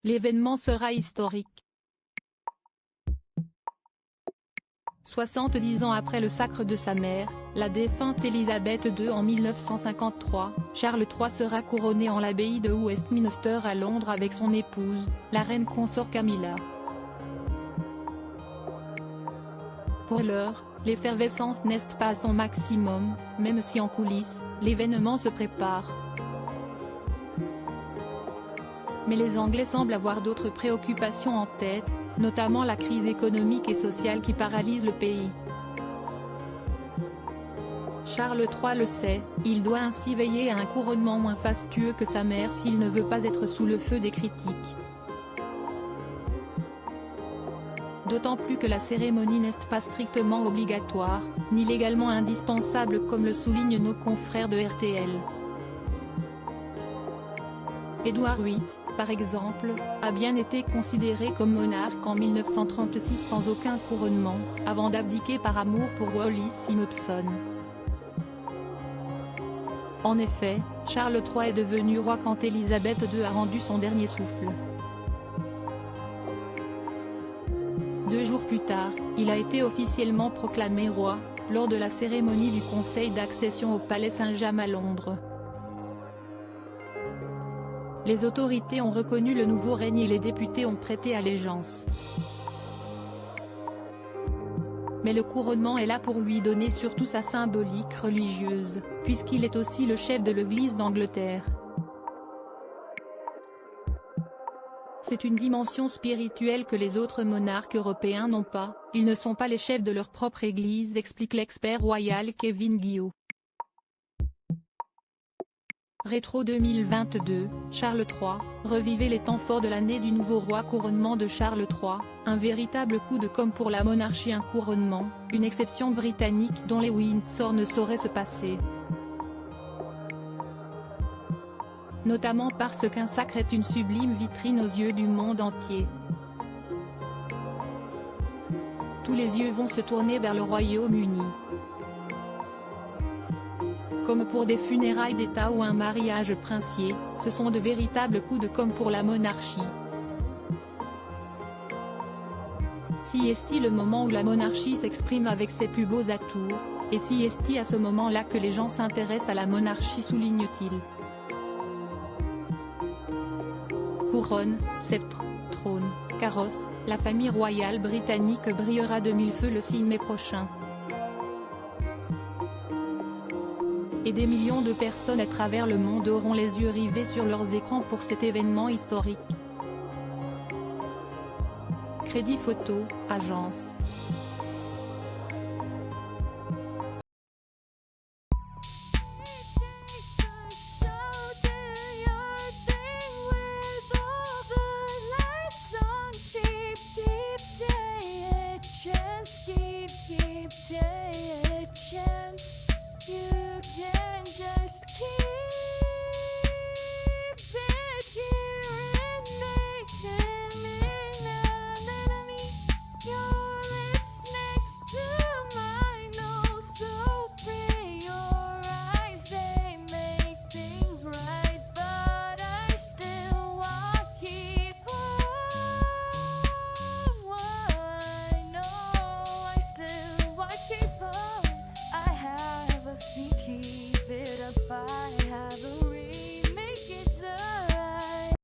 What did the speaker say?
L'événement sera historique. 70 ans après le sacre de sa mère, la défunte Élisabeth II en 1953, Charles III sera couronné en l'abbaye de Westminster à Londres avec son épouse, la reine consort Camilla. Pour l'heure, l'effervescence n'est pas à son maximum, même si en coulisses, l'événement se prépare. Mais les Anglais semblent avoir d'autres préoccupations en tête, notamment la crise économique et sociale qui paralyse le pays. Charles III le sait, il doit ainsi veiller à un couronnement moins fastueux que sa mère s'il ne veut pas être sous le feu des critiques. D'autant plus que la cérémonie n'est pas strictement obligatoire, ni légalement indispensable comme le soulignent nos confrères de RTL. Édouard VIII, par exemple, a bien été considéré comme monarque en 1936 sans aucun couronnement, avant d'abdiquer par amour pour Wallis Simpson. En effet, Charles III est devenu roi quand Élisabeth II a rendu son dernier souffle. 2 jours plus tard, il a été officiellement proclamé roi, lors de la cérémonie du conseil d'accession au Palais Saint-James à Londres. Les autorités ont reconnu le nouveau règne et les députés ont prêté allégeance. Mais le couronnement est là pour lui donner surtout sa symbolique religieuse, puisqu'il est aussi le chef de l'Église d'Angleterre. C'est une dimension spirituelle que les autres monarques européens n'ont pas, ils ne sont pas les chefs de leur propre Église, explique l'expert royal Kevin Guillot. Rétro 2022, Charles III, revivez les temps forts de l'année du nouveau roi. Couronnement de Charles III, un véritable coup de com' pour la monarchie. Un couronnement, une exception britannique dont les Windsor ne sauraient se passer. Notamment parce qu'un sacre est une sublime vitrine aux yeux du monde entier. Tous les yeux vont se tourner vers le Royaume-Uni. Comme pour des funérailles d'État ou un mariage princier, ce sont de véritables coups de com' pour la monarchie. Si est-il le moment où la monarchie s'exprime avec ses plus beaux atours, et si est-il à ce moment-là que les gens s'intéressent à la monarchie, souligne-t-il. Couronne, sceptre, trône, carrosse, la famille royale britannique brillera de mille feux le 6 mai prochain. Et des millions de personnes à travers le monde auront les yeux rivés sur leurs écrans pour cet événement historique. Crédit Photo, agence.